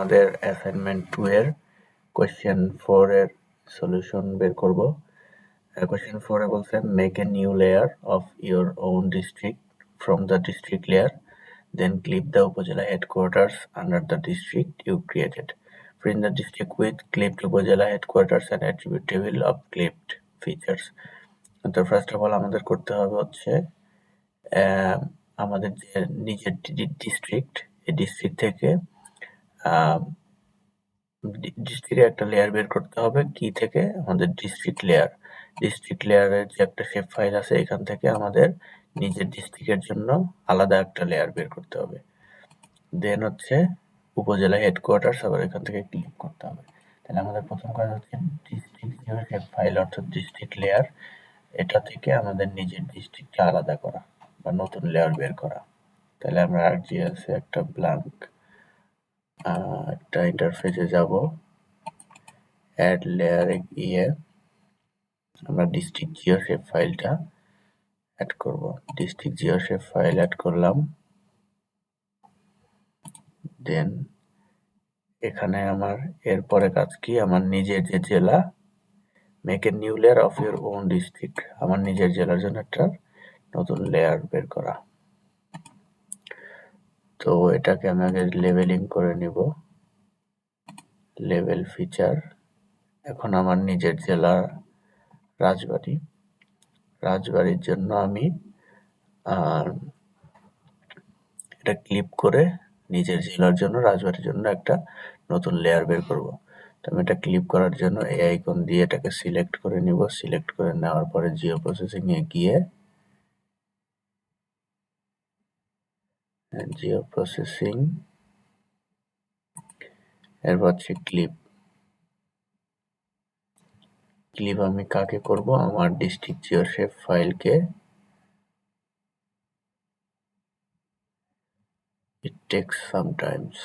আমাদের অ্যাসাইনমেন্ট 2 এর কোয়েশ্চেন 4 এর সলিউশন বের করব। কোয়েশ্চেন 4 এ বলছে make a new layer of your own district from the district layer, then clip the উপজেলা headquarters under the district you created. Print the district with clipped উপজেলা headquarters and attribute table of clipped features. তো first of all আমাদের করতে হবে হচ্ছে আমাদের যে নিজের ডিস্ট্রিক্ট, এই ডিস্ট্রিক্ট থেকে ডিস্ট্রিক্টের একটা লেয়ার বের করতে হবে। কি থেকে? আমাদের ডিস্ট্রিক্ট লেয়ারের যে একটা শেপ ফাইল আছে, এখান থেকে আমাদের নিজের ডিস্ট্রিক্টের জন্য আলাদা একটা লেয়ার বের করতে হবে। দেন হচ্ছে উপজেলা হেডকোয়ার্টার্স, আবার এখান থেকে ক্লিক করতে হবে। তাহলে আমাদের প্রথম কাজ হচ্ছে ডিস্ট্রিক্ট শেপ ফাইল অর্থাৎ ডিস্ট্রিক্ট লেয়ার, এটা থেকে আমাদের নিজের ডিস্ট্রিক্টটা আলাদা করা বা নতুন লেয়ার বের করা। তাহলে আমরা ArcGIS একটা ব্ল্যাঙ্ক একটা ইন্টারফেসে যাব, অ্যাড লেয়ারে গিয়ে আমরা ডিস্ট্রিক্ট জিও শেপ ফাইলটা অ্যাড করব। District geo shape file add করলাম। দেন এখানে আমার এরপরে কাজ কি, আমার নিজের যে জেলা, make a new layer of your own district, আমার নিজের জেলার জন্য একটা নতুন লেয়ার বের করা। তো এটাকে আমি আগে লেবেলিং করে নিব, লেভেল ফিচার। এখন আমার নিজের জেলা রাজবাড়ির জন্য আমি এটা ক্লিপ করে নিজের জেলার জন্য রাজবাড়ির জন্য একটা নতুন লেয়ার বের করব। তো আমি এটা ক্লিপ করার জন্য এই আইকন দিয়ে এটাকে সিলেক্ট করে নিব। সিলেক্ট করে নেওয়ার পরে জিও প্রসেসিং এ গিয়ে জিও প্রসেসিং, এরপর হচ্ছে ক্লিপ আমি কাকে করব? আমার ডিস্ট্রিক্ট জিও শেপ ফাইলকে। It takes some times.